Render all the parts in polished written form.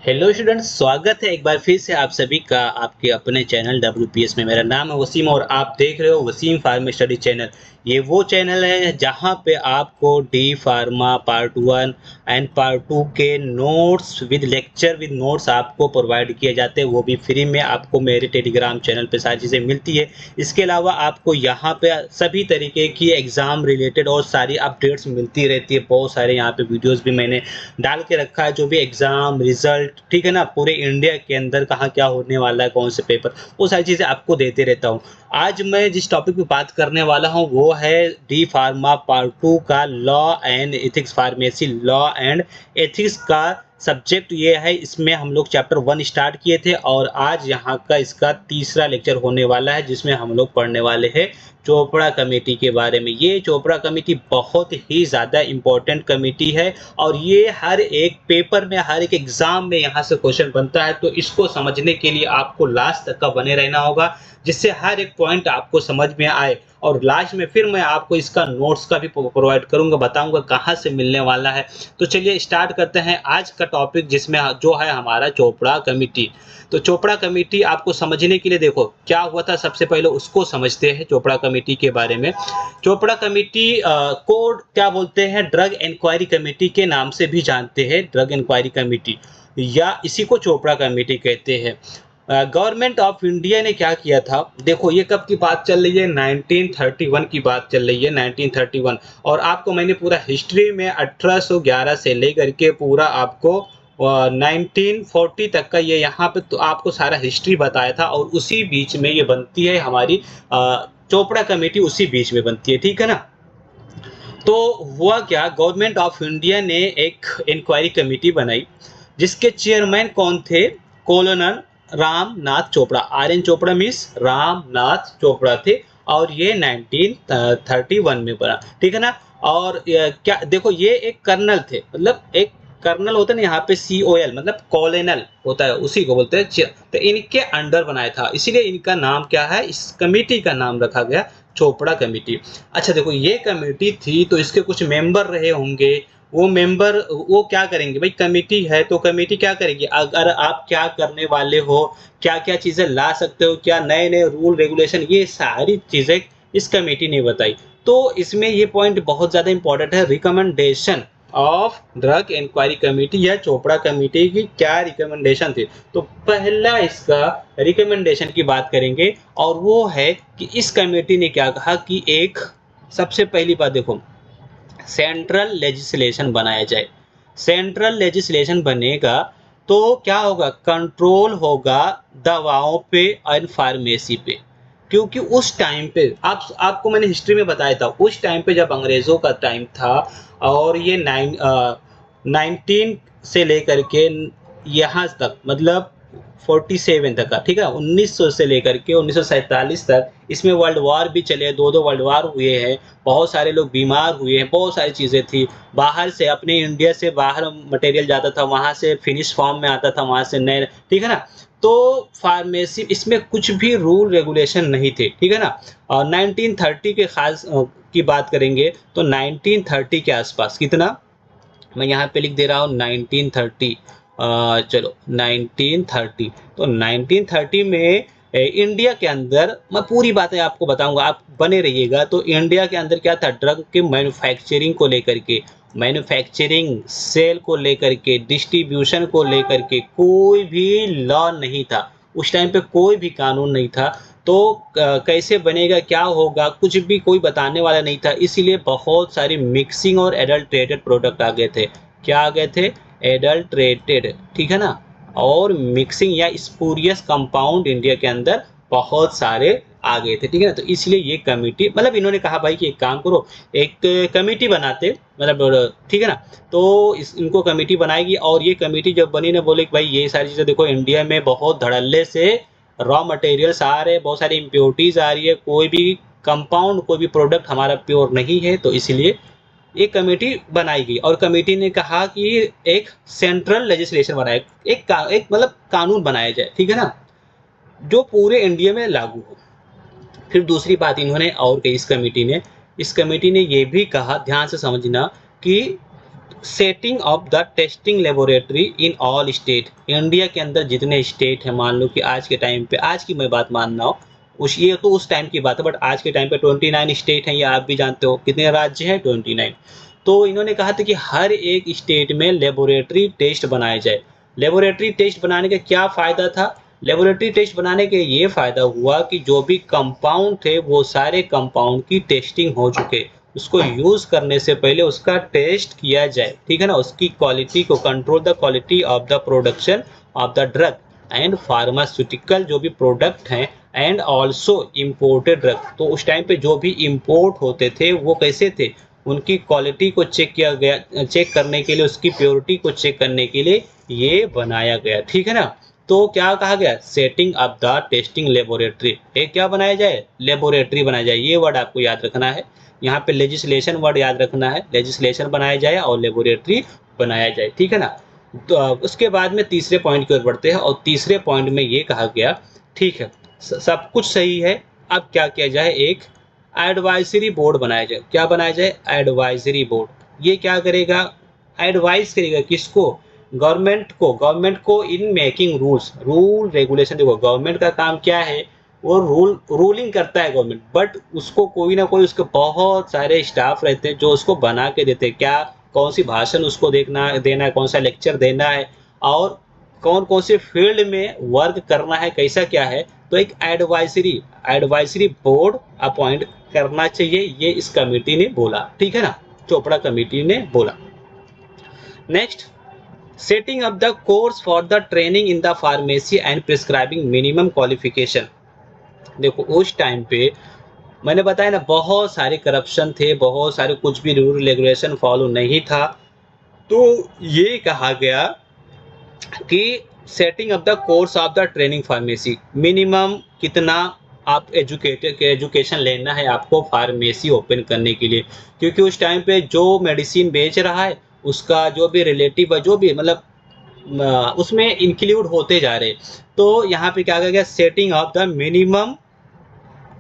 Hello students, स्वागत है एक बार फिर से आप सभी का आपके अपने चैनल WPS में। मेरा नाम है वसीम और आप देख रहे हो वसीम फार्मा स्टडी चैनल। ये वो चैनल है जहां पे आपको D pharma part 1 and part 2 के notes with lecture with notes आपको प्रोवाइड किए जाते हैं, वो भी फ्री में। आपको मेरे टेलीग्राम चैनल पे सारी चीज़ें मिलती है। इसके अलावा आपको यहाँ पे सभी तरीके की एग्ज़ाम रिलेटेड और सारी अपडेट्स मिलती रहती है। बहुत सारे यहाँ पे वीडियोज़ भी मैंने डाल के रखा है, जो भी एग्जाम रिजल्ट, ठीक है ना, पूरे इंडिया के अंदर कहाँ क्या होने वाला है, कौन से पेपर, वो सारी चीज़ें आपको देते रहता हूँ। आज मैं जिस टॉपिक पे बात करने वाला हूँ वो है डी फार्मा पार्ट 2 का law and ethics, pharmacy law and ethics का सब्जेक्ट ये है। इसमें हम लोग चैप्टर 1 स्टार्ट किए थे और आज यहाँ का इसका तीसरा लेक्चर होने वाला है, जिसमें हम लोग पढ़ने वाले हैं चोपड़ा कमेटी के बारे में। ये चोपड़ा कमेटी बहुत ही ज़्यादा इम्पोर्टेंट कमेटी है और ये हर एक पेपर में, हर एक एग्जाम में यहाँ से क्वेश्चन बनता है। तो इसको समझने के लिए आपको लास्ट तक का बने रहना होगा, जिससे हर एक पॉइंट आपको समझ में आए। और लास्ट में फिर मैं आपको इसका नोट्स का भी प्रोवाइड करूंगा, बताऊंगा कहाँ से मिलने वाला है। तो चलिए स्टार्ट करते हैं आज का टॉपिक, जिसमें जो है हमारा चोपड़ा कमेटी। तो चोपड़ा कमेटी आपको समझने के लिए देखो क्या हुआ था, सबसे पहले उसको समझते हैं चोपड़ा कमेटी के बारे में। चोपड़ा कमेटी को क्या बोलते हैं, ड्रग इंक्वायरी कमेटी के नाम से भी जानते हैं। ड्रग इंक्वायरी कमेटी या इसी को चोपड़ा कमेटी कहते हैं। गवर्नमेंट ऑफ इंडिया ने क्या किया था, देखो ये कब की बात चल रही है, 1931 की बात चल रही है, 1931। और आपको मैंने पूरा हिस्ट्री में 1811 से लेकर के पूरा आपको 1940 तक का ये यहाँ पे तो आपको सारा हिस्ट्री बताया था। और उसी बीच में ये बनती है हमारी चोपड़ा कमेटी, उसी बीच में बनती है, ठीक है ना। तो हुआ क्या, गवर्नमेंट ऑफ इंडिया ने एक इंक्वायरी कमेटी बनाई, जिसके चेयरमैन कौन थे, कॉलोनल रामनाथ चोपड़ा। RN चोपड़ा मीन्स रामनाथ चोपड़ा थे। और ये 1931 में बना, ठीक है ना। और क्या देखो, ये एक कर्नल थे, मतलब एक कर्नल होता है ना यहाँ पे, COL मतलब कॉलोनल होता है, उसी को बोलते हैं। तो इनके अंडर बनाया था, इसीलिए इनका नाम क्या है, इस कमेटी का नाम रखा गया चोपड़ा कमेटी। अच्छा देखो, ये कमेटी थी तो इसके कुछ मेंबर रहे होंगे। वो मेंबर वो क्या करेंगे भाई, कमेटी है तो कमेटी क्या करेगी, अगर आप क्या करने वाले हो, क्या क्या चीज़ें ला सकते हो, क्या नए नए रूल रेगुलेशन, ये सारी चीज़ें इस कमेटी ने बताई। तो इसमें ये पॉइंट बहुत ज़्यादा इंपॉर्टेंट है, recommendation of drug inquiry committee या चोपड़ा कमेटी की क्या रिकमेंडेशन थी। तो पहला इसका रिकमेंडेशन की बात करेंगे और वो है कि इस कमेटी ने क्या कहा कि एक, सबसे पहली बात देखो, सेंट्रल लेजिस्लेशन बनाया जाए। सेंट्रल लेजिस्लेशन बनेगा तो क्या होगा, कंट्रोल होगा दवाओं पे और फार्मेसी पे। क्योंकि उस टाइम पे आपको मैंने हिस्ट्री में बताया था, उस टाइम पे जब अंग्रेजों का टाइम था और ये 19 से लेकर के यहाँ तक, मतलब 47 तक का, ठीक है, 1900 से लेकर के 1947 तक, इसमें वर्ल्ड वॉर भी चले, दो वर्ल्ड वॉर हुए हैं, बहुत सारे लोग बीमार हुए हैं, बहुत सारी चीज़ें थी। बाहर से, अपने इंडिया से बाहर मटेरियल जाता था, वहाँ से फिनिश फॉर्म में आता था, वहाँ से नए, ठीक है ना। तो फार्मेसी, इसमें कुछ भी रूल रेगुलेशन नहीं थे, ठीक है ना। और 1930 के खास की बात करेंगे तो 1930 के आसपास, कितना, मैं यहाँ पे लिख दे रहा हूँ 1930, चलो 1930। तो 1930 में इंडिया के अंदर, मैं पूरी बातें आपको बताऊंगा, आप बने रहिएगा। तो इंडिया के अंदर क्या था, ड्रग के मैन्युफैक्चरिंग को लेकर के, मैन्युफैक्चरिंग सेल को लेकर के, डिस्ट्रीब्यूशन को लेकर के कोई भी लॉ नहीं था। उस टाइम पे कोई भी कानून नहीं था। तो कैसे बनेगा, क्या होगा, कुछ भी कोई बताने वाला नहीं था। इसीलिए बहुत सारी मिक्सिंग और एडल्ट्रेटेड प्रोडक्ट आ गए थे। क्या आ गए थे, एडल्ट्रेटेड, ठीक है ना। और मिक्सिंग या स्पूरियस कंपाउंड इंडिया के अंदर बहुत सारे आ गए थे, ठीक है ना। तो इसलिए ये कमेटी, मतलब इन्होंने कहा भाई कि एक काम करो, एक कमेटी बनाते, मतलब ठीक है ना। तो इनको कमेटी बनाएगी और ये कमेटी जब बनी ना, बोले कि भाई ये सारी चीज़ें देखो, इंडिया में बहुत धड़ल्ले से रॉ मटेरियल्स आ रहे हैं, बहुत सारी इम्प्योरिटीज आ रही है, कोई भी कंपाउंड, कोई भी प्रोडक्ट हमारा प्योर नहीं है। तो इसलिए एक कमेटी बनाई गई और कमेटी ने कहा कि एक सेंट्रल लेजिस्लेशन बनाए, एक मतलब कानून बनाया जाए, ठीक है ना, जो पूरे इंडिया में लागू हो। फिर दूसरी बात इन्होंने और कही, इस कमेटी ने ये भी कहा, ध्यान से समझना, कि setting of the testing laboratory in all state. India के अंदर जितने स्टेट हैं, मान लो कि आज के टाइम पे, आज की मैं बात मान रहा हूँ, उस ये तो उस टाइम की बात है, बट आज के टाइम पे 29 स्टेट हैं, ये आप भी जानते हो। कितने राज्य हैं? 29। तो इन्होंने कहा था कि हर एक स्टेट में लेबोरेटरी टेस्ट बनाया जाए। लेबोरेटरी टेस्ट बनाने का क्या फ़ायदा था? लेबोरेटरी टेस्ट बनाने के ये फ़ायदा हुआ कि जो भी कंपाउंड थे वो सारे कंपाउंड की टेस्टिंग हो चुके, उसको यूज़ करने से पहले उसका टेस्ट किया जाए, ठीक है ना, उसकी क्वालिटी को, control the quality of the production of the drug and pharmaceutical जो भी प्रोडक्ट हैं, एंड ऑल्सो इम्पोर्टेड ड्रग। तो उस टाइम पे जो भी इम्पोर्ट होते थे वो कैसे थे, उनकी क्वालिटी को चेक किया गया, चेक करने के लिए, उसकी प्योरिटी को चेक करने के लिए ये बनाया गया, ठीक है ना। तो क्या कहा गया? Setting up the testing laboratory. एक क्या बनाया जाए? लेबोरेटरी बनाया जाए। ये वर्ड आपको याद रखना है। यहाँ पे लेजिस्लेशन वर्ड याद रखना है, लेजिस्लेशन बनाया जाए और लेबोरेटरी बनाया जाए, ठीक है ना। तो उसके बाद में तीसरे पॉइंट की ओर बढ़ते हैं, और तीसरे पॉइंट में ये कहा गया, ठीक है, सब कुछ सही है, अब क्या किया जाए? एक एडवाइजरी बोर्ड बनाया जाए। क्या बनाया जाए? Advisory board. ये क्या करेगा? एडवाइस करेगा किसको? गवर्नमेंट को in making rules, rule regulation. देखो गवर्नमेंट का काम क्या है? वो रूलिंग करता है गवर्नमेंट, बट उसको कोई ना कोई, उसके बहुत सारे स्टाफ रहते हैं जो उसको बना के देते हैं, क्या कौन सी भाषण उसको देना है, कौन सा लेक्चर देना है, और कौन कौन से फील्ड में वर्क करना है, कैसा क्या है। तो एक एडवाइजरी बोर्ड अपॉइंट करना चाहिए, ये इस कमेटी ने बोला, ठीक है ना, चोपड़ा कमेटी ने बोला। Next, setting up the course for the training in the pharmacy and prescribing minimum qualification. देखो उस टाइम पे मैंने बताया ना, बहुत सारे करप्शन थे, बहुत सारे कुछ भी रूल रेगुलेशन फॉलो नहीं था। तो ये कहा गया कि setting up the course of the training pharmacy, minimum कितना आप एजुकेशन लेना है आपको फार्मेसी ओपन करने के लिए, क्योंकि उस टाइम पे जो मेडिसिन बेच रहा है उसका जो भी रिलेटिव है, जो भी मतलब उसमें इंक्लूड होते जा रहे। तो यहाँ पे क्या कहा गया? Setting of the minimum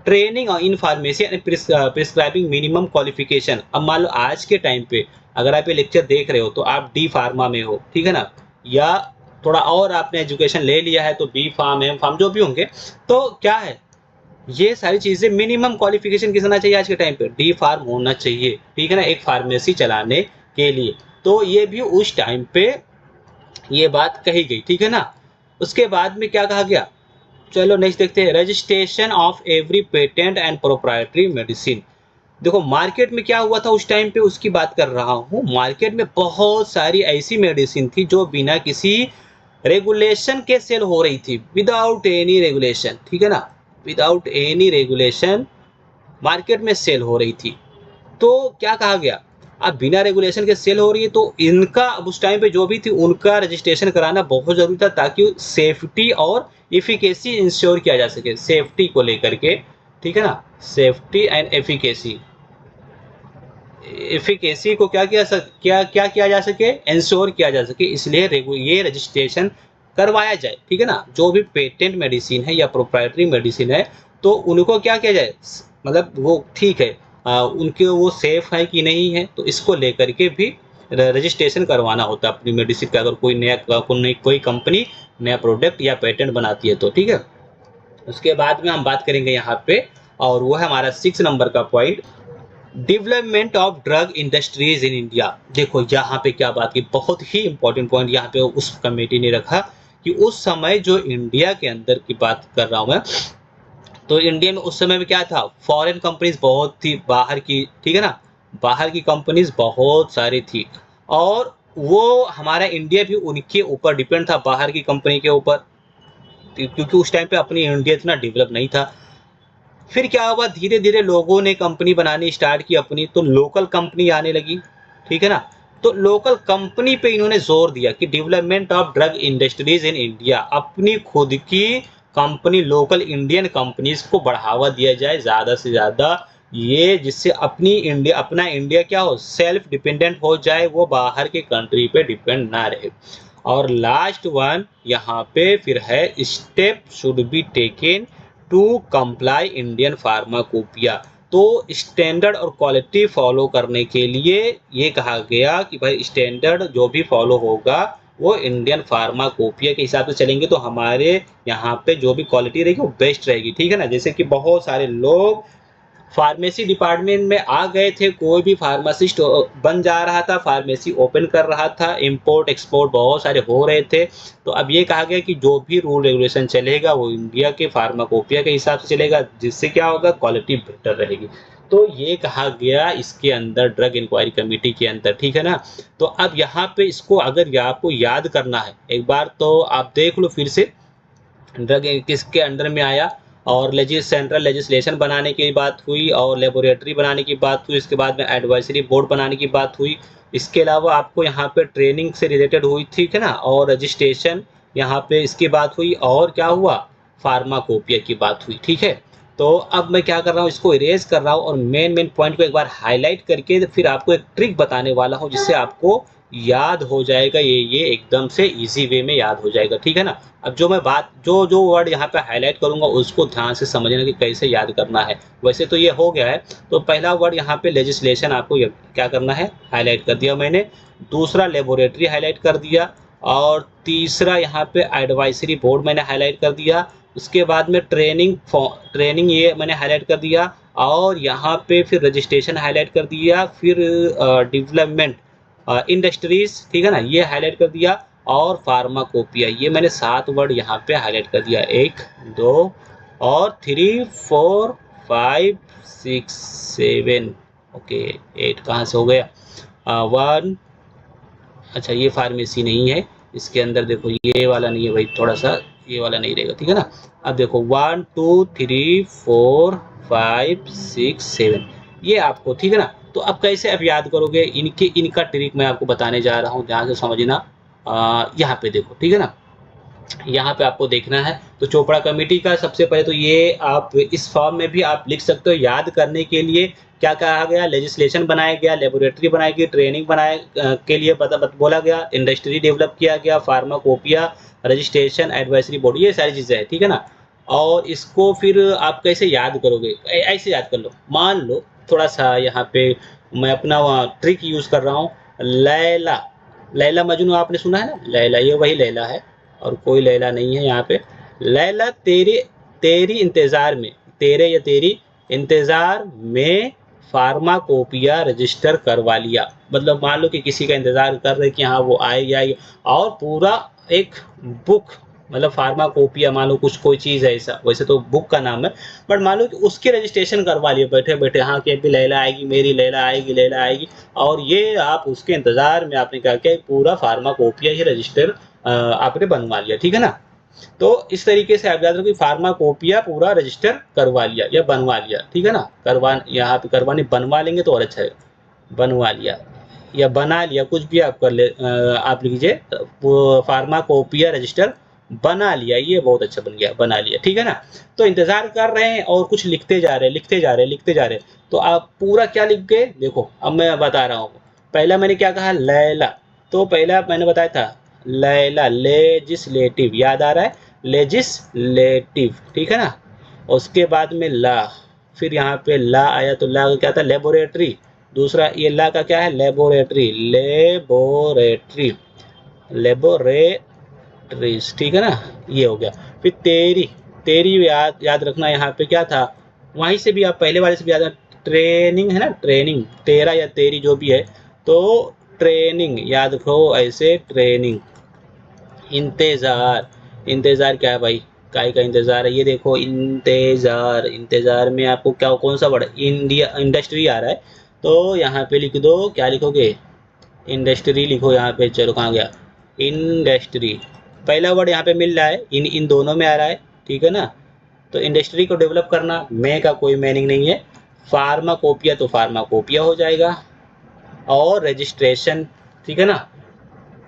training in pharmacy and prescribing minimum qualification. अब मान लो आज के टाइम पे अगर आप ये लेक्चर देख रहे हो तो आप डी फार्मा में हो, ठीक है ना, या थोड़ा और आपने एजुकेशन ले लिया है तो बी फार्म, एम फार्म, जो भी होंगे, तो क्या है, ये सारी चीजें मिनिमम क्वालिफिकेशन किस होना चाहिए आज के टाइम पे? डी फार्म होना चाहिए, ठीक है ना, एक फार्मेसी चलाने के लिए। तो ये भी उस टाइम पे ये बात कही गई, ठीक है ना। उसके बाद में क्या कहा गया? चलो नेक्स्ट देखते हैं, registration of every patent and proprietary medicine. देखो मार्केट में क्या हुआ था उस टाइम पे, उसकी बात कर रहा हूँ। मार्केट में बहुत सारी ऐसी मेडिसिन थी जो बिना किसी रेगुलेशन के सेल हो रही थी, विदाउट एनी रेगुलेशन, ठीक है ना, विदाउट एनी रेगुलेशन मार्केट में सेल हो रही थी। तो क्या कहा गया? अब बिना रेगुलेशन के सेल हो रही है तो इनका, अब उस टाइम पे जो भी थी उनका रजिस्ट्रेशन कराना बहुत जरूरी था, ताकि सेफ्टी और इफिकेसी इंश्योर किया जा सके, सेफ्टी को लेकर के, ठीक है ना, सेफ्टी एंड एफिकेसी, एफिकेसी को क्या किया जा सके, इंश्योर किया जा सके, इसलिए ये रजिस्ट्रेशन करवाया जाए, ठीक है ना। जो भी पेटेंट मेडिसिन है या प्रोप्राइटरी मेडिसिन है तो उनको क्या किया जाए, मतलब वो ठीक है, उनके वो सेफ है कि नहीं है, तो इसको लेकर के भी रजिस्ट्रेशन करवाना होता है अपनी मेडिसिन का, अगर कोई कंपनी नया प्रोडक्ट या पेटेंट बनाती है तो, ठीक है। उसके बाद में हम बात करेंगे यहाँ पे, और वो है हमारा 6 नंबर का point, development of drug industries in India. देखो यहाँ पे क्या बात की, बहुत ही इंपॉर्टेंट पॉइंट यहाँ पे उस कमेटी ने रखा कि उस समय जो इंडिया के अंदर की बात कर रहा हूँ मैं, तो इंडिया में उस समय में क्या था, फॉरेन कंपनीज बहुत थी बाहर की, ठीक है ना, बाहर की कंपनीज बहुत सारी थी, और वो हमारा इंडिया भी उनके ऊपर डिपेंड था, बाहर की कंपनी के ऊपर, क्योंकि उस टाइम पे अपनी इंडिया इतना डेवलप नहीं था। फिर क्या हुआ, धीरे धीरे लोगों ने कंपनी बनानी स्टार्ट की अपनी, तो लोकल कंपनी आने लगी, ठीक है ना। तो लोकल कंपनी पे इन्होंने जोर दिया कि development of drug industries in India, अपनी खुद की कंपनी, लोकल इंडियन कंपनीज को बढ़ावा दिया जाए ज़्यादा से ज़्यादा, ये जिससे अपना इंडिया क्या हो, सेल्फ डिपेंडेंट हो जाए, वो बाहर के कंट्री पे डिपेंड ना रहे। और लास्ट वन यहाँ पे फिर है, step should be taken to comply Indian pharmacopoeia. तो स्टैंडर्ड और क्वालिटी फॉलो करने के लिए ये कहा गया कि भाई स्टैंडर्ड जो भी फॉलो होगा वो इंडियन फार्माकोपिया के हिसाब से चलेंगे, तो हमारे यहाँ पे जो भी क्वालिटी रहेगी वो बेस्ट रहेगी, ठीक है ना। जैसे कि बहुत सारे लोग फार्मेसी डिपार्टमेंट में आ गए थे, कोई भी फार्मासिस्ट बन जा रहा था, फार्मेसी ओपन कर रहा था, इंपोर्ट एक्सपोर्ट बहुत सारे हो रहे थे। तो अब ये कहा गया कि जो भी रूल रेगुलेशन चलेगा वो इंडिया के फार्माकोपिया के हिसाब से चलेगा, जिससे क्या होगा, क्वालिटी बेटर रहेगी। तो ये कहा गया इसके अंदर ड्रग इंक्वायरी कमेटी के अंदर, ठीक है ना। तो अब यहाँ पे इसको अगर आपको याद करना है एक बार, तो आप देख लो फिर से ड्रग किसके अंडर में आया, और सेंट्रल लेजिस्लेशन बनाने की बात हुई, और लेबोरेटरी बनाने की बात हुई, इसके बाद में एडवाइजरी बोर्ड बनाने की बात हुई। इसके अलावा आपको यहाँ पे ट्रेनिंग से रिलेटेड हुई, ठीक है ना, और रजिस्ट्रेशन यहाँ पे इसकी बात हुई, और क्या हुआ, फार्माकोपिया की बात हुई, ठीक है। तो अब मैं क्या कर रहा हूँ, इसको इरेज कर रहा हूँ और मेन पॉइंट को एक बार हाईलाइट करके फिर आपको एक ट्रिक बताने वाला हूँ, जिससे आपको याद हो जाएगा, ये एकदम से इजी वे में याद हो जाएगा, ठीक है ना। अब जो मैं बात जो जो वर्ड यहाँ पे हाईलाइट करूंगा उसको ध्यान से समझना कि कैसे याद करना है। वैसे तो ये हो गया है। तो पहला वर्ड यहाँ पे लेजिस्लेशन आपको क्या करना है, हाईलाइट कर दिया मैंने। दूसरा लेबोरेटरी हाईलाइट कर दिया, और तीसरा यहाँ पे एडवाइजरी बोर्ड मैंने हाईलाइट कर दिया। उसके बाद में ट्रेनिंग ये मैंने हाईलाइट कर दिया, और यहाँ पे फिर रजिस्ट्रेशन हाईलाइट कर दिया, फिर डेवलपमेंट इंडस्ट्रीज, ठीक है ना, ये हाईलाइट कर दिया, और फार्माकोपिया, ये मैंने 7 वर्ड यहाँ पे हाईलाइट कर दिया, 1 2 और 3 4 5 6 7, ओके 8 कहाँ से हो गया, 1। अच्छा ये फार्मेसी नहीं है, इसके अंदर देखो ये वाला नहीं है भाई, थोड़ा सा ये वाला नहीं रहेगा, ठीक है ना। अब देखो 1 2 3 4 5 6 7, ये आपको, ठीक है ना। तो अब कैसे आप याद करोगे, इनका ट्रिक मैं आपको बताने जा रहा हूँ, ध्यान से समझना। यहाँ पे देखो, ठीक है ना, यहाँ पे आपको देखना है। तो चोपड़ा कमेटी का सबसे पहले तो ये आप इस फॉर्म में भी आप लिख सकते हो, याद करने के लिए क्या कहा गया, लेजिस्लेशन बनाया गया, लेबोरेटरी बनाई गई, ट्रेनिंग बनाए के लिए बोला गया, इंडस्ट्री डेवलप किया गया, फार्माकोपिया, रजिस्ट्रेशन, एडवाइजरी बोर्ड, ये सारी चीज़ें हैं, ठीक है ना। और इसको फिर आप कैसे याद करोगे, ऐसे याद कर लो। मान लो थोड़ा सा यहाँ पे मैं अपना ट्रिक यूज़ कर रहा हूँ, लैला, लैला मजनू आपने सुना है ना, लैला, ये वही लैला है और कोई लैला नहीं है यहाँ पे। लैला तेरी तेरी इंतज़ार में, तेरे या तेरी इंतज़ार में फार्माकोपिया रजिस्टर करवा लिया। मतलब मान लो कि किसी का इंतज़ार कर रहे कि हाँ वो आएगी, और पूरा एक बुक, मतलब फार्माकोपिया, मान लो कुछ कोई चीज़ है ऐसा, वैसे तो बुक का नाम है, बट मान लो कि उसकी रजिस्ट्रेशन करवा लिए बैठे बैठे, हाँ कि अभी लैला आएगी, मेरी लैला आएगी, लैला आएगी, और ये आप उसके इंतज़ार में आपने क्या किया, पूरा फार्माकोपिया ही रजिस्टर आपने बनवा लिया, ठीक है ना। तो इस तरीके से आप याद रखो कि फार्माकोपिया पूरा रजिस्टर करवा लिया या बनवा लिया, ठीक है ना। यहाँ पे करवाने, बनवा लेंगे तो और अच्छा है, बनवा लिया या बना लिया, कुछ भी आप कर ले, आप लिखिए फार्माकोपिया रजिस्टर बना लिया, ये बहुत अच्छा बन गया, बना लिया, ठीक है ना। तो इंतजार कर रहे हैं और कुछ लिखते जा रहे हैं, लिखते जा रहे हैं, लिखते जा रहे हैं। तो आप पूरा क्या लिख गए, देखो अब मैं बता रहा हूँ। पहला मैंने क्या कहा, लैला, तो पहला मैंने बताया था लैला, लेजिस्लेटिव, याद आ रहा है, लेजिस्लेटिव, ठीक है ना। उसके बाद में ला, फिर यहाँ पे ला आया, तो ला का क्या था, लेबोरेटरी। दूसरा ये ला का क्या है, लेबोरेटरी, लेबोरेटरी, लेबोरेटरीज, ठीक है ना, ये हो गया। फिर तेरी, तेरी याद रखना, यहाँ पे क्या था, वहीं से भी आप पहले वाले से भी याद, ट्रेनिंग है ना, ट्रेनिंग, तेरा या तेरी जो भी है, तो ट्रेनिंग याद रखो ऐसे, ट्रेनिंग। इंतज़ार, इंतज़ार क्या है भाई, काय का इंतज़ार है, ये देखो इंतज़ार, इंतज़ार में आपको क्या, कौन सा वर्ड, इंडिया, इंडस्ट्री आ रहा है, तो यहाँ पे लिख दो, क्या लिखोगे, इंडस्ट्री लिखो यहाँ पे। चलो कहाँ गया, इंडस्ट्री, पहला वर्ड यहाँ पे मिल रहा है, इन दोनों में आ रहा है, ठीक है ना। तो इंडस्ट्री को डेवलप करना, मैं का कोई मीनिंग नहीं है। फार्माकोपिया तो फार्माकोपिया हो जाएगा, और रजिस्ट्रेशन, ठीक है ना।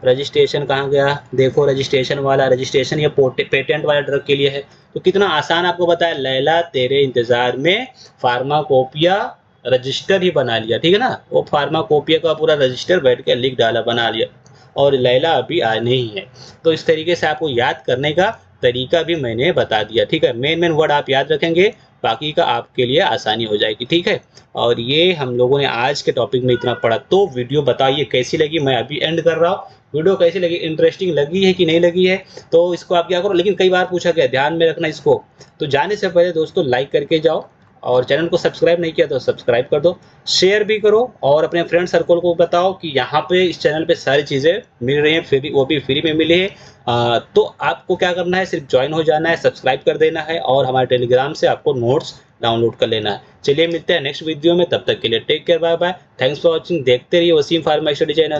रजिस्ट्रेशन कहाँ गया, देखो रजिस्ट्रेशन वाला, रजिस्ट्रेशन ये पेटेंट वाला ड्रग के लिए है। तो कितना आसान आपको बताया, लैला तेरे इंतजार में फार्माकोपिया रजिस्टर ही बना लिया, ठीक है ना। वो फार्माकोपिया का पूरा रजिस्टर बैठ के लिख डाला, बना लिया, और लैला अभी आने ही है। तो इस तरीके से आपको याद करने का तरीका भी मैंने बता दिया, ठीक है। मेन वर्ड आप याद रखेंगे, बाकी का आपके लिए आसानी हो जाएगी, ठीक है। और ये हम लोगों ने आज के टॉपिक में इतना पढ़ा। तो वीडियो बताइए कैसी लगी, मैं अभी एंड कर रहा हूँ। वीडियो कैसी लगी, इंटरेस्टिंग लगी है कि नहीं लगी है, तो इसको आप क्या करो, लेकिन कई बार पूछा गया, ध्यान में रखना इसको। तो जाने से पहले दोस्तों लाइक करके जाओ, और चैनल को सब्सक्राइब नहीं किया तो सब्सक्राइब कर दो, शेयर भी करो, और अपने फ्रेंड सर्कल को बताओ कि यहाँ पे इस चैनल पे सारी चीज़ें मिल रही हैं, फ्री, वो भी फ्री में मिली है। तो आपको क्या करना है, सिर्फ ज्वाइन हो जाना है, सब्सक्राइब कर देना है, और हमारे टेलीग्राम से आपको नोट्स डाउनलोड कर लेना है। चलिए मिलते हैं नेक्स्ट वीडियो में, तब तक के लिए take care, bye bye, thanks for watching. देखते रहिए वसीम फार्मा स्टडी चैनल।